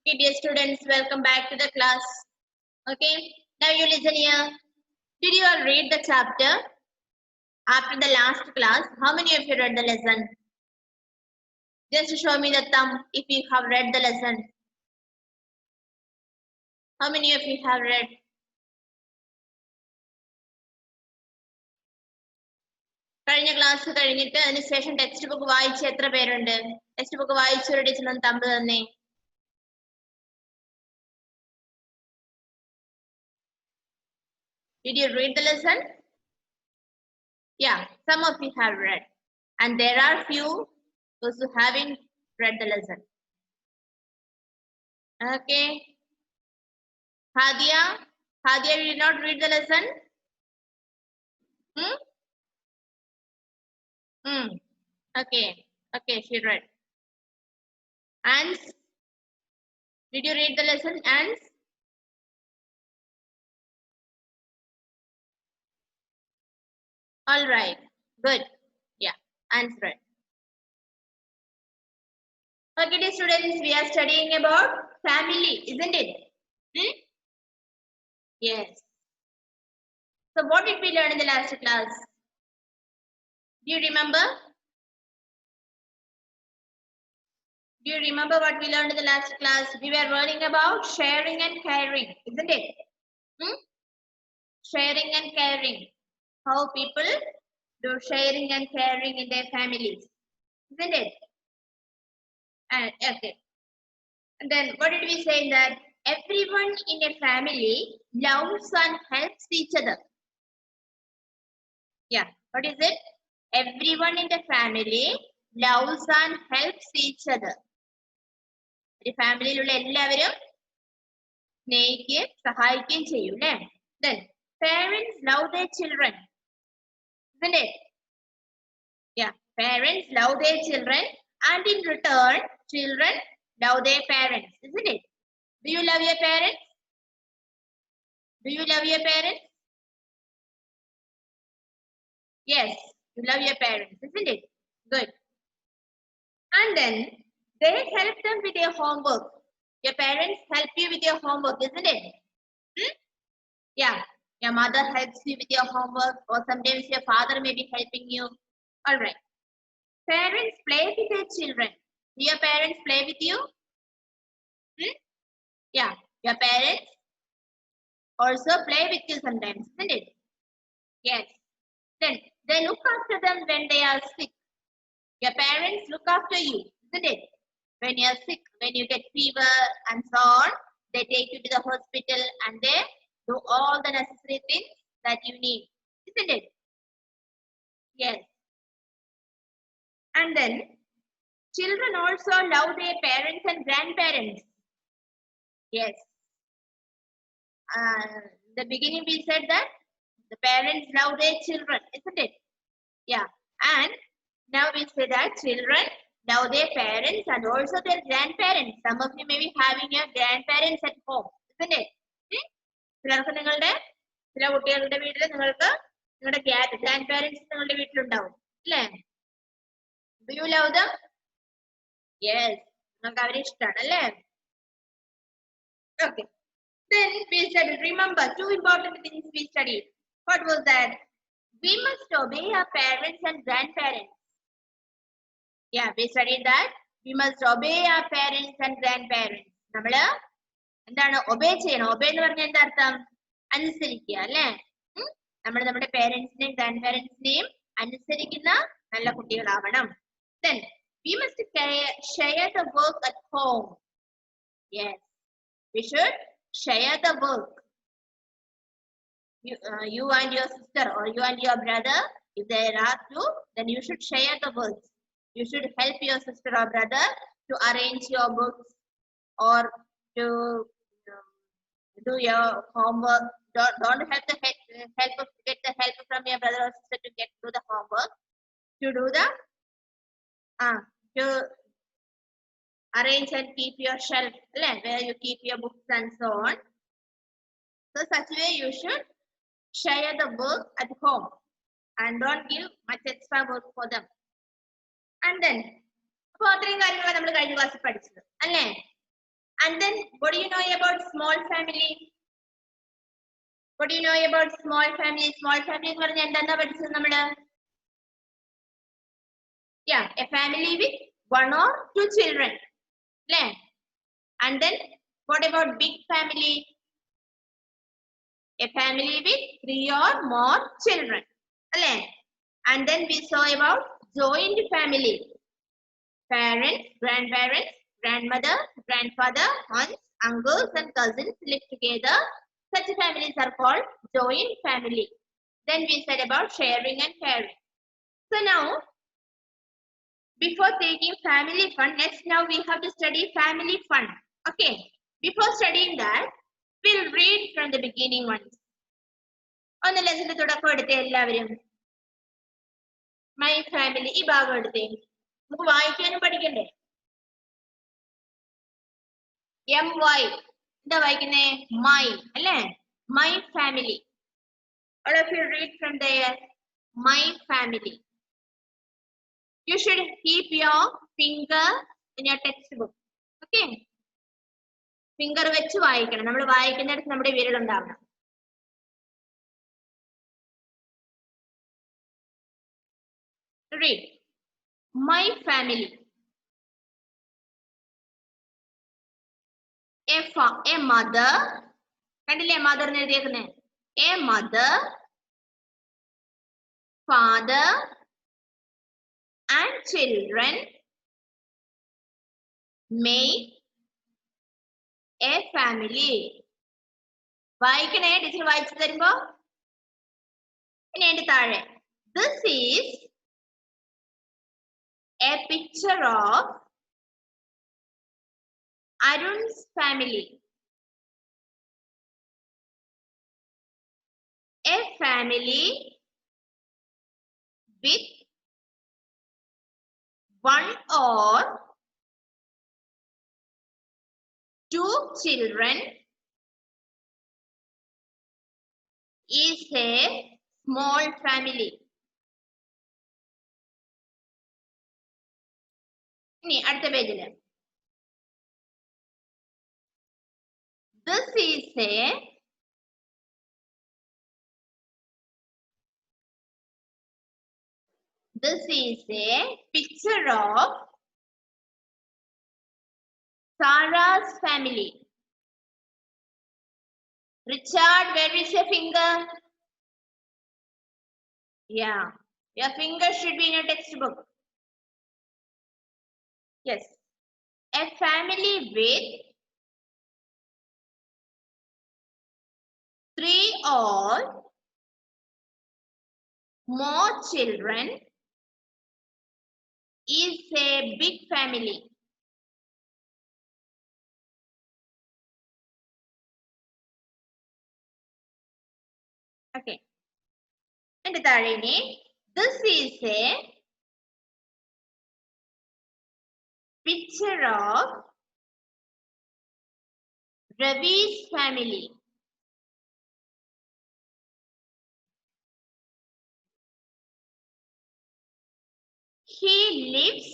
Okay, dear students, welcome back to the class. Okay, now you listen here. Did you all read the chapter after the last class? How many of you read the lesson? Just show me the thumb if you have read the lesson. How many of you have read? കഴിഞ്ഞ class കഴിഞ്ഞിട്ട് അതിനുശേഷം text book വായിച്ച എത്ര പേരുണ്ട്? Text book വായിച്ചൊരു teacher ഒന്ന് thumb തന്നെ. Did you read the lesson? Yeah, some of you have read, and there are few those who haven't read the lesson. Okay. Hadia, you did not read the lesson? Okay, she read. Ans, did you read the lesson, Ans? All right, good. Yeah, Ans read. Okay, dear students, we are studying about family, isn't it? Yes. So what did we learn in the last class? Do you remember? Do you remember what we learned in the last class? We were learning about sharing and caring, isn't it? Sharing and caring. How people do sharing and caring in their families, isn't it? Okay. And then what did we say? That everyone in a family loves and helps each other. Yeah. What is it? Everyone in the family loves and helps each other. ഒരു ഫാമിലിയിലുള്ള എല്ലാവരും സ്നേഹിക്കുകയും സഹായിക്കുകയും ചെയ്യും അല്ലേ? Then parents love their children, isn't it? Yeah, parents love their children, and in return, children love their parents, isn't it? Do you love your parents? Do you love your parents? Yes, you love your parents, isn't it? Good. And then they help them with their homework. Your parents help you with your homework, isn't it? Yeah, your mother helps you with your homework, or sometimes your father may be helping you. All right. Parents play with their children. Do your parents play with you? Yeah, your parents also play with you sometimes, isn't it? Yes. Then they look after them when they are sick. Your parents look after you, isn't it? When you are sick, when you get fever and so on, they take you to the hospital and they do all the necessary things that you need, isn't it? Yes. And then children also love their parents and grandparents. Yes. The beginning we said that the parents love their children, isn't it? Yeah. And now we say that children love their parents and also their grandparents. Some of you may be having your grandparents at home, isn't it? ചിലർക്ക് നിങ്ങളുടെ ചില കുട്ടികളുടെ വീട്ടിൽ നിങ്ങൾക്ക് നിങ്ങളുടെ grand parents നിങ്ങളുടെ വീട്ടിലുണ്ടാവും അല്ലേ? Do you love them? Yes. നിങ്ങൾക്ക് അവരെ ഇഷ്ടമാണ് അല്ലേ? Okay. Then we studied, remember, two important things we studied. What was that? We must obey our parents and grandparents. Yeah, we studied that. We must obey our parents and grandparents. നമ്മള് എന്താണ് obey ചെയ്യണം? Obey എന്ന് പറഞ്ഞാൽ എന്താ അർത്ഥം? അനുസരിക്കുക അല്ലേ? നമ്മൾ നമ്മുടെ പേരൻസിനെയും ഗ്രാൻഡ് പാരന്റ്സിനെയും അനുസരിക്കുന്ന നല്ല കുട്ടികളാവണം. Then we must share the work at home. Yes, we should share the work. You and your sister or you and your brother, if there are two, then you should share the work. You should help your sister or brother to arrange your books or to do your homework. Don't have the get the help from your brother or sister to get to the homework. To do the to arrange and keep your shelf where you keep your books and so on. So such way you should share the work at home and don't give much extra work for them. And then അപ്പോൾ അത്രയും കാര്യങ്ങളാണ് നമ്മൾ കഴിഞ്ഞ ക്ലാസ്സിൽ പഠിച്ചത് അല്ലേ? And then what do you know about small family? What do you know about small family? Small family എന്ന് പറഞ്ഞാൽ എന്താ പഠിച്ചത് നമ്മള്? Yeah, a family with 1 or 2 children. And then what about big family? A family with 3 or more children. And then we saw about joint family. Parents, grandparents, grandmother, grandfather, aunts, uncles and cousins live together. Such families are called joint family. Then we said about sharing and caring. So now, before taking family fun, next now we have to study family fun. Okay. Before studying that, we'll read from the beginning once. On the lesson തുടക്കം എടുത്തേ എല്ലാവരും. My family ഈ ഭാഗം എടുത്തേ. നമുക്ക് വായിക്കാനും പഠിക്കണ്ടേ? MY എന്താ വായിക്കുന്നേ? My അല്ലേ? My family. All of you read from there. My family. You should keep your finger in your textbook. Okay? Finger വെച്ച് വായിക്കണം. നമ്മൾ വായിക്കുന്നിടത്ത് നമ്മുടെ വിരൽ ഉണ്ടാവണം. Read. My family. A mother. കണ്ടില്ലേ mother എന്ന് എഴുതിയേക്കുന്നേ? A mother, father and children make a family. വായിക്കണേ ടീച്ചർ വായിച്ചു തരുമ്പോ. ഇനി അതിന്റെ താഴെ this is a picture of Arun's family. A family with 1 or 2 children is a small family. ഇനി അടുത്ത പേജില് this is a picture of Sarah's family. Richard, where is your finger? Yeah, your finger should be in your textbook. Yes, a family with 3 or more children is a big family. Okay. And this is a picture of Ravi's family. He lives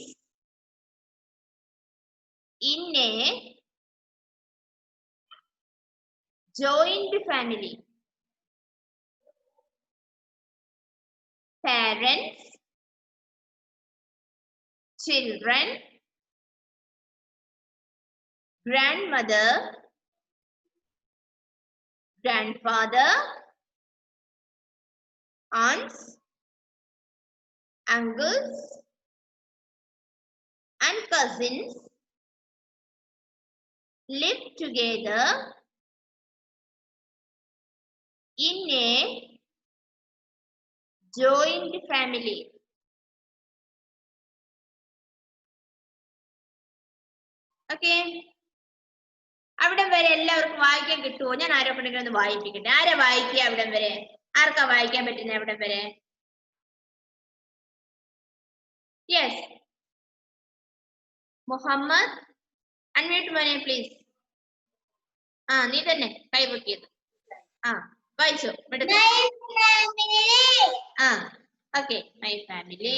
in a joint family. Parents, children, grandmother, grandfather, aunts, uncles, and cousins live together in a joint family. Okay. അവിടം വരെ എല്ലാവർക്കും വായിക്കാൻ കിട്ടുമോ? ഞാൻ ആരോ കൊണ്ടെങ്കിലും ഒന്ന് വായിപ്പിക്കട്ടെ. ആരാ വായിക്കുക അവിടം വരെ? ആർക്കാ വായിക്കാൻ പറ്റുന്ന അവിടം വരെ? യെസ്, മുഹമ്മദ്, അൺമ്യൂട്ട് മോനെ പ്ലീസ്. നീ തന്നെ കൈ പൊക്കിയത്. വായിച്ചോ. Okay. My family.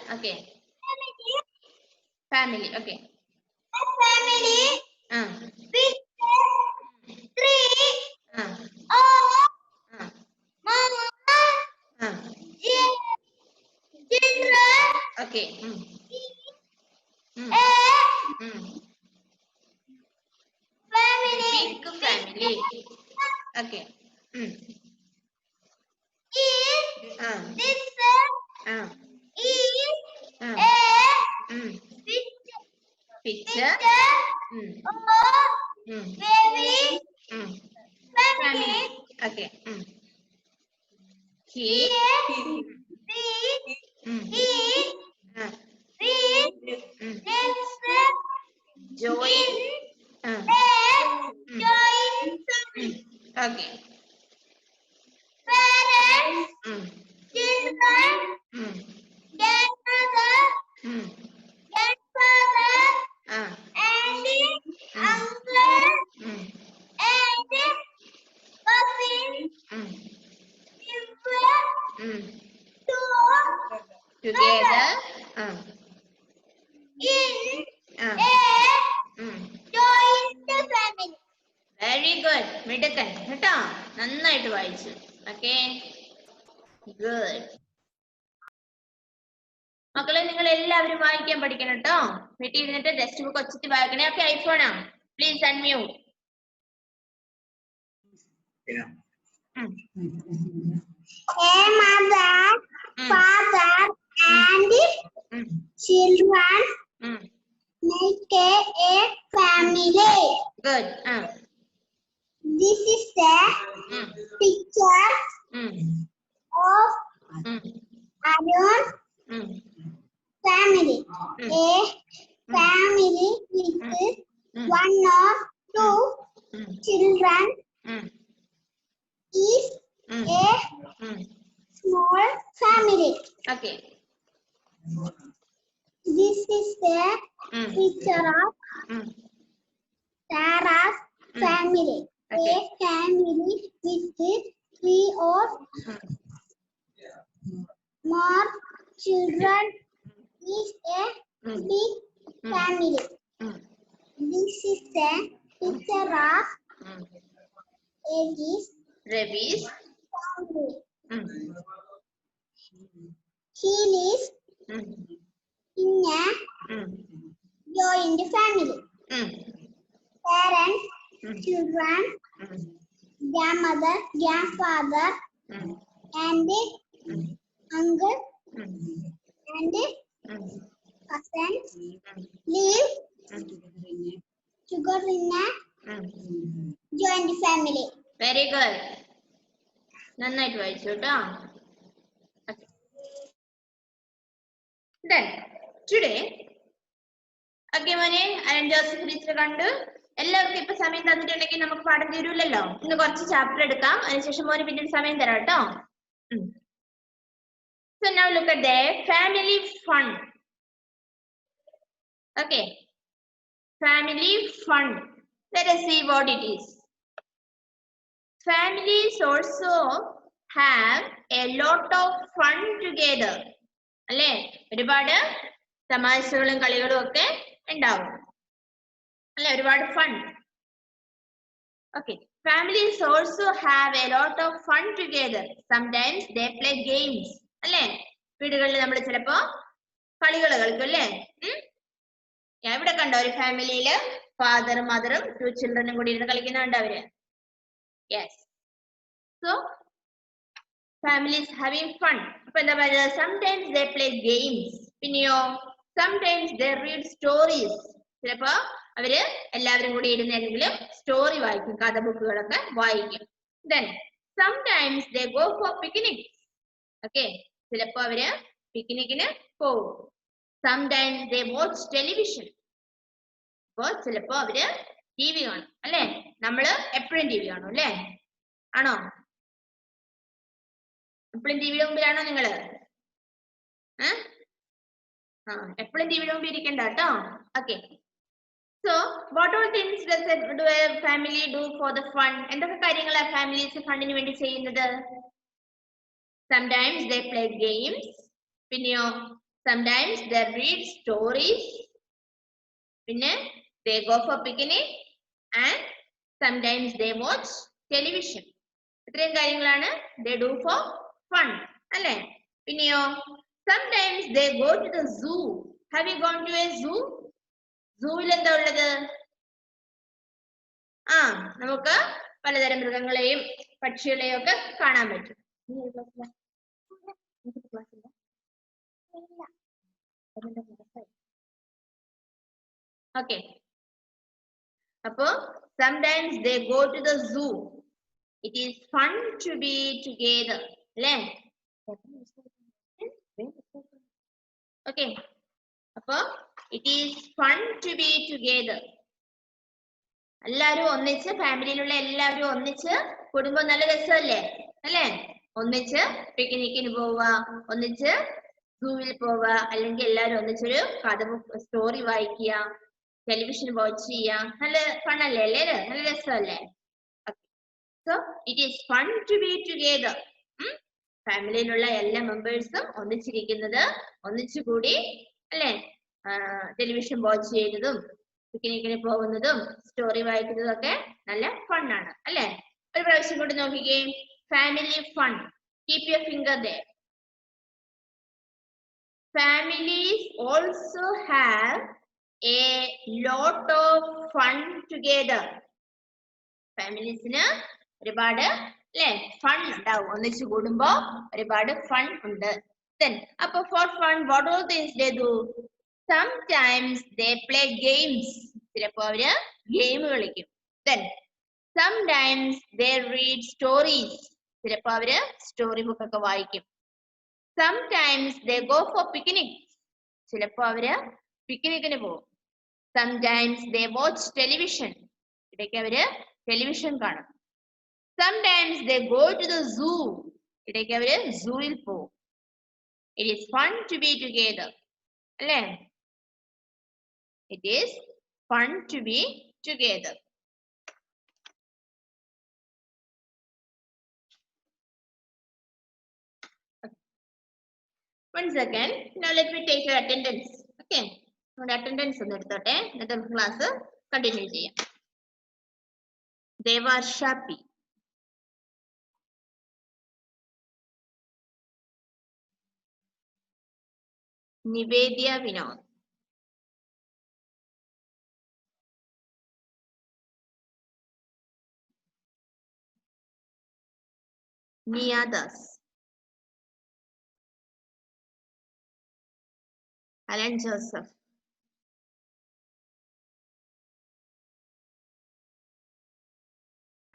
Okay. Family. Okay. A family with three children. Okay. Family. Big family. Okay. This Picture. baby Family. Okay. He. Join. Okay. Parents, children, grandmother, grandfather, auntie, uncle, and cousin, sister, Together. in joint family. Very good. മിടുക്കൻ കേട്ടോ, നന്നായിട്ട് വായിച്ചു. Okay, good. മക്കളെ, നിങ്ങൾ എല്ലാവരും വായിക്കാൻ പഠിക്കണം കേട്ടോ. വീട്ടിൽ ഇരുന്നിട്ട് ടെക്സ്റ്റ് ബുക്ക് ഒച്ചത്തി വായിക്കണേ. ഓക്കെ, ഐഫോണാ, please unmute. A mother, father, and children make a family. Good. This is the picture of Arun family. A family with one or two children is a small family. Okay. This is the picture of Sarah's family. Okay. A family with three or more children is a big family. This is the picture of Ravi's family. He lives in a joint family. Parents, children, grandmother, grandfather, and uncle and cousins live together in a joint family. Very good. നന്നായിട്ട് വായിച്ചു കേട്ടോ. Then today, okay മോനെ, Allen Joseph teacher കണ്ടു. എല്ലാവർക്കും ഇപ്പൊ സമയം തന്നിട്ടുണ്ടെങ്കിൽ നമുക്ക് പാഠം തീരൂലല്ലോ. ഇന്ന് കുറച്ച് ചാപ്റ്റർ എടുക്കാം, അതിനുശേഷം മോന് പിന്നീട് സമയം തരാം കേട്ടോ. So now look at the family fun. Okay, family fun. Let us see what it is. Families also have a lot of fun together. അല്ലേ, ഒരുപാട് തമാശകളും കളികളും ഒക്കെ ഉണ്ടാവും അല്ലെ, ഒരുപാട് fun. Okay, families also have a lot of fun together. Sometimes they play games. അല്ലേ, വീടുകളിൽ നമ്മൾ ചിലപ്പോ കളികൾ കളിക്കും അല്ലേ. ഇവിടെ കണ്ടോ ഒരു ഫാമിലിയില് ഫാദറും മദറും 2 ചിൽഡ്രനും കൂടി ഇരുന്ന് കളിക്കുന്നുണ്ട് അവര്. Yes, so families having fun. അപ്പൊ എന്താ പറയുക, sometimes they play games. പിന്നെയോ sometimes they read stories. ചിലപ്പോ അവര് എല്ലാവരും കൂടി ഇരുന്ന് എന്തെങ്കിലും സ്റ്റോറി വായിക്കും, കഥ ബുക്കുകളൊക്കെ വായിക്കും. Then sometimes they go for picnics. Okay, ചിലപ്പോ അവര് പിക്നിക്കിന് പോകും. Sometimes they watch television. അപ്പോ ചിലപ്പോ അവര് ടി വി കാണും അല്ലെ. നമ്മള് എപ്പോഴും ടി വി കാണും അല്ലെ. ആണോ? എപ്പോഴും ടിവിയുടെ മുമ്പിലാണോ നിങ്ങള്? എപ്പോഴും ടിവിയുടെ മുമ്പിൽ ഇരിക്കണ്ട കേട്ടോ. Okay. So, what all things does a family do for the fun? എന്തൊക്കെ കാര്യങ്ങളാണ് ഫാമിലീസ് ഫണ്ടിന് വേണ്ടി ചെയ്യുന്നത്? Sometimes they play games. പിന്നെയോ sometimes they read stories. പിന്നെ they go for picnic and sometimes they watch television. ഇത്രയും കാര്യങ്ങളാണ് they do for fun. അല്ലേ? പിന്നെയോ sometimes they go to the zoo. Have you gone to a zoo? സൂവിൽ എന്താ ഉള്ളത്? നമുക്ക് പലതരം മൃഗങ്ങളെയും പക്ഷികളെയും ഒക്കെ കാണാൻ പറ്റും. ഓക്കെ. അപ്പോ sometimes they go to the zoo. It is fun to be together. അല്ലേ? ഓക്കെ. അപ്പോ it is fun to be together. എല്ലാവരും ഒന്നിച്ച്, ഫാമിലിയിലുള്ള എല്ലാവരും ഒന്നിച്ച് കുടുംബം നല്ല രസമല്ലേ? അല്ലേ? ഒന്നിച്ച് പിക്നിക്കിന് പോവുക, ഒന്നിച്ച് സൂവിൽ പോവുക, അല്ലെങ്കിൽ എല്ലാവരും ഒന്നിച്ചൊരു കഥ സ്റ്റോറി വായിക്കുക, ടെലിവിഷൻ വാച്ച് ചെയ്യുക. നല്ല ഫണ്ണല്ലേ? അല്ലേ? നല്ല രസമല്ലേ? So it is fun to be together. ഫാമിലിയിലുള്ള എല്ലാ മെമ്പേഴ്സും ഒന്നിച്ചിരിക്കുന്നത്, ഒന്നിച്ചുകൂടി അല്ലേ ടെലിവിഷൻ വാച്ച് ചെയ്യുന്നതും പിക്നിക്കിന് പോകുന്നതും സ്റ്റോറി വായിക്കുന്നതും ഒക്കെ നല്ല ഫണ്ണാണ് അല്ലേ? ഒരു പ്രാവശ്യം കൊണ്ട് നോക്കിക്കേ. Family fun. Keep your finger there. Families also have a lot of fun together. ഫാമിലീസിന് ഒരുപാട് അല്ലേ ഫൺ ഉണ്ടാവും. ഒന്നിച്ചു കൂടുമ്പോ ഒരുപാട് ഫൺ ഉണ്ട്. Then അപ്പൊ for fun what all things they do? Sometimes they play games. ചിലപ്പോ അവര് ഗെയിം കളിക്കും. Then sometimes they read stories. ചിലപ്പോ അവര് സ്റ്റോറി ബുക്ക് ഒക്കെ വായിക്കും. Sometimes they go for picnics. ചിലപ്പോ അവര് പിക്നിക്കിന് പോകും. Sometimes they watch television. ഇടയ്ക്ക് അവര് ടെലിവിഷൻ കാണും. Sometimes they go to the zoo. ഇടയ്ക്ക് അവര് സൂവിൽ പോകും. It is fun to be together. അല്ലേ? It is fun to be together. One second. Now let me take your attendance. Okay. നമ്മുടെ attendance ഒന്ന് എടുത്തോട്ടെ. എന്നിട്ട് നമുക്ക് ക്ലാസ് കണ്ടിന്യൂ ചെയ്യാം. Devarsha P, Nivedya Vinod, Niyadas, Alan Joseph,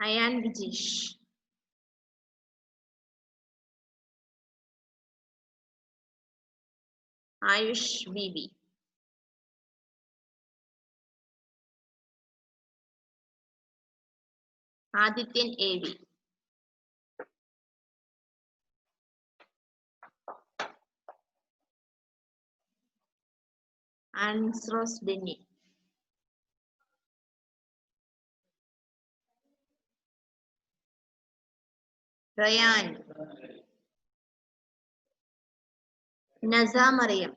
Ayaan Vijeesh, Ayush B B, Adithyan A V, Annrose Denny, Rayan, Naza Mariyam,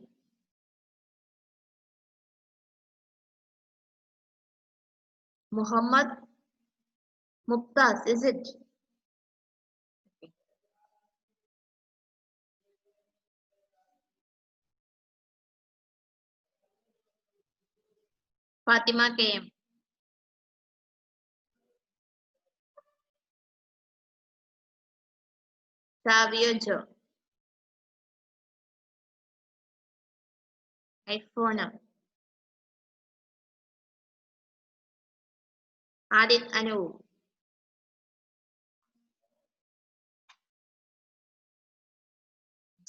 Muhammad Muktas. Is it? Fathima K M, Savio Jo, Aifona, Adith Anu,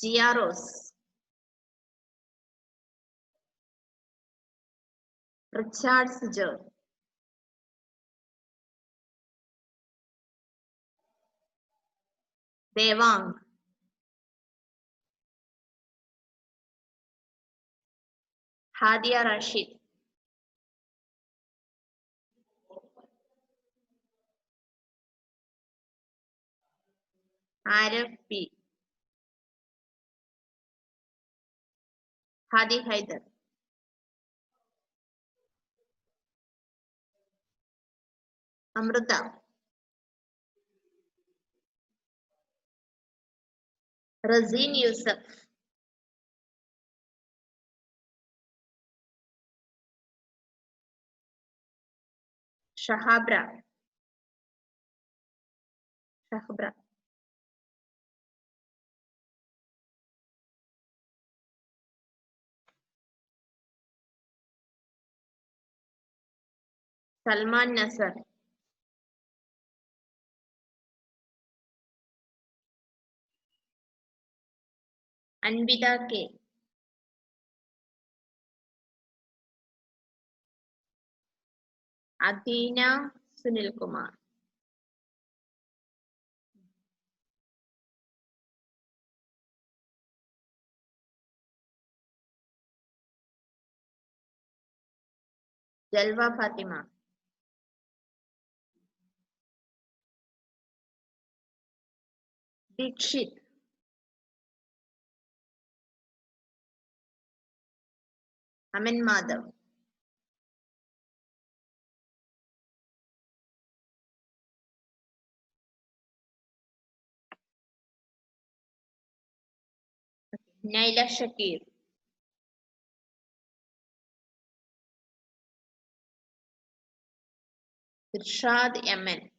Jiyarose, Richard Sijo, Devang. Hadia Rashid. Arif P. Hadi Haidar. Amrita. Razin Yusuf. Shahabra. Shahbra. Salman Nasser. Anvida K. Athena Sunil Kumar. Jalwa Fatima. Dikshit. Amin Madhav. Naila Shakir. Irshad Yaman.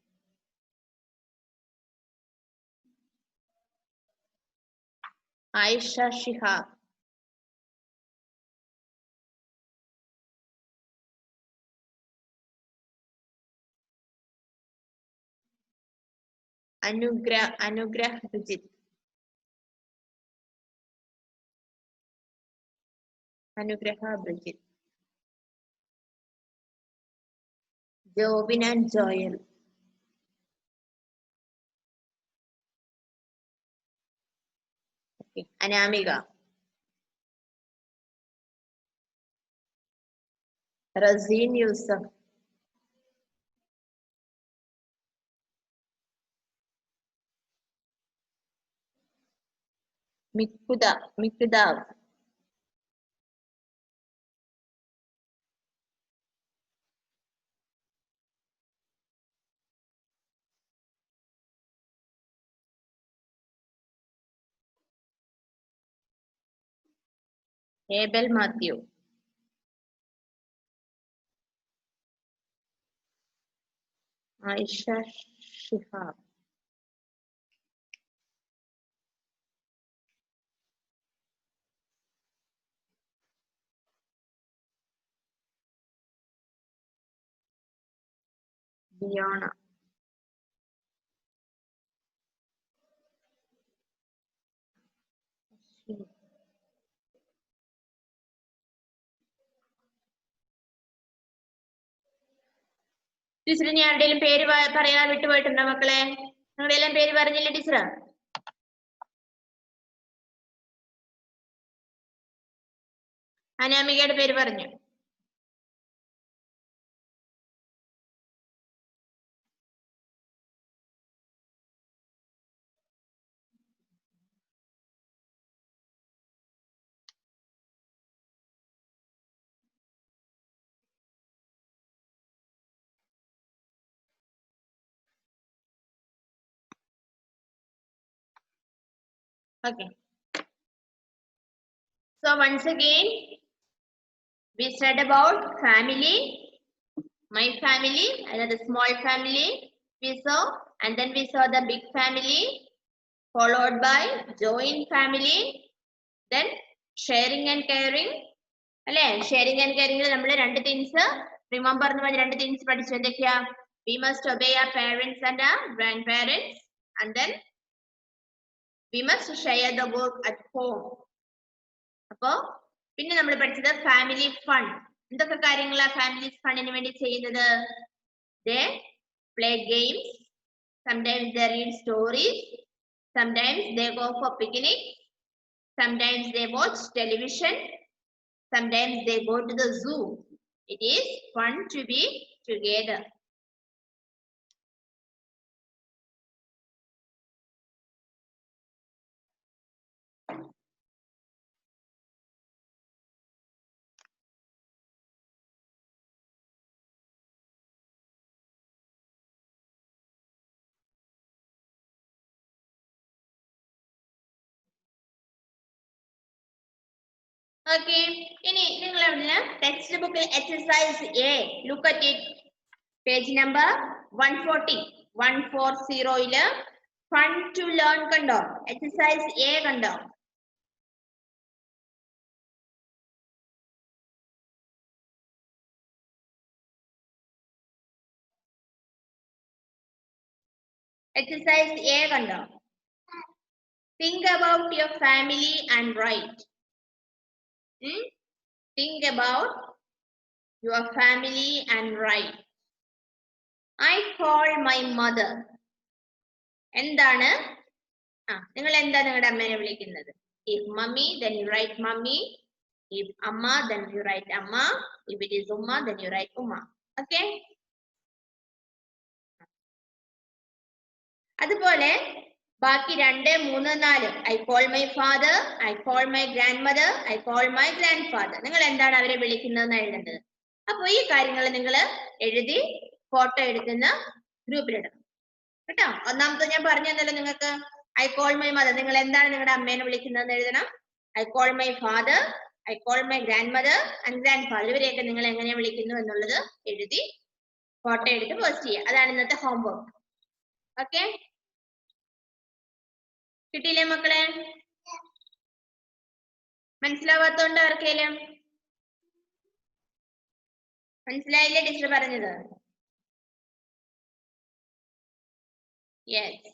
Aisha Shihab. Anugrah Bridget. Anugraha Bridget. Jovin and Joel. Okay. Anamika. Razin Yusuf. Mikdav. Abel Matthew. Aisha Shihab. Diana. Teacher ഞാൻ ആരുടെയും പേര് പറയാൻ വിട്ടുപോയിട്ടുണ്ടോ മക്കളെ? നിങ്ങളുടെ എല്ലാം പേര് പറഞ്ഞില്ലേ teacher? അനാമികയുടെ പേര് പറഞ്ഞു. Okay. So once again, we said about family, my family, another small family we saw, and then we saw the big family, followed by joint family, then sharing and caring. അല്ലേ? Sharing and കെയറിംഗിൽ നമ്മൾ രണ്ട് things remember എന്ന് പറഞ്ഞ രണ്ട് things പഠിച്ചു. എന്തൊക്കെയാ? We must obey our parents and our grandparents, and then we must share the work at home. അപ്പോ പിന്നെ നമ്മൾ പഠിച്ചത് ഫാമിലി ഫൺ. എന്തൊക്കെ കാര്യങ്ങളാ ഫാമിലി ഫണ്ടിന് വേണ്ടി ചെയ്യുന്നത്? They play games, sometimes they read stories, Sometimes they go for picnic. Sometimes they watch television. Sometimes they go to the zoo. It is fun to be together. Okay. ഇനി നിങ്ങൾ അവിടെ text ബുക്കിൽ exercise A look at it page number 140 140 fun to learn കണ്ടോ exercise A കണ്ടോ exercise A കണ്ടോ think about your family and write. Think about your family and write. I call my mother. എന്താണ് നിങ്ങൾ എന്താ നിങ്ങളുടെ അമ്മേനെ വിളിക്കുന്നത് if mummy then you write mummy, if amma then you write amma, if it is umma then you write umma. Okay, അതുപോലെ ബാക്കി 2 3 4 I call my father, I call my grandmother, I call my grandfather. നിങ്ങൾ എന്താണ് അവരെ വിളിക്കുന്നതെന്ന് എഴുതേണ്ടത്. അപ്പോൾ ഈ കാര്യങ്ങൾ നിങ്ങൾ എഴുതി ഫോട്ടോ എടുക്കുന്ന ഗ്രൂപ്പിലിടണം കേട്ടോ. ഒന്നാമത്തെ ഞാൻ പറഞ്ഞു തന്നല്ലോ നിങ്ങൾക്ക് I call my mother. നിങ്ങൾ എന്താണ് നിങ്ങളുടെ അമ്മേനെ വിളിക്കുന്നതെന്ന് എഴുതണം. I call my father, I call my grandmother and grandfather. ഇവരെയൊക്കെ നിങ്ങൾ എങ്ങനെ വിളിക്കുന്നു എന്നുള്ളത് എഴുതി ഫോട്ടോ എടുത്ത് പോസ്റ്റ് ചെയ്യുക. അതാണ് ഇന്നത്തെ ഹോംവർക്ക്. ഓക്കെ, കിട്ടിയില്ലേ മക്കളെ? മനസ്സിലാവാത്തോണ്ട് ആർക്കേലും മനസ്സിലായില്ലേ ടീച്ചർ പറഞ്ഞത്? യെസ്,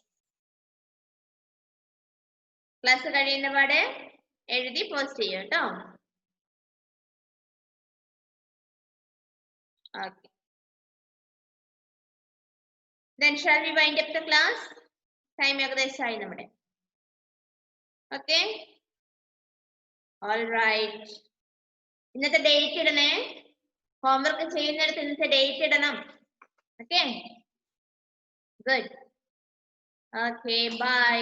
ക്ലാസ് കഴിയുന്ന പാടെ എഴുതി പോസ്റ്റ് ചെയ്യും കേട്ടോ. Okay, then shall we wind up the class? Time ഏകദേശമായി നമ്മുടെ. Okay, all right. ഇന്നത്തെ ഡേറ്റ് ഇടണേ. ഹോംവർക്ക് ചെയ്യുന്നിടത്ത് ഇന്നത്തെ ഡേറ്റ് ഇടണം. Okay, good. Okay, by.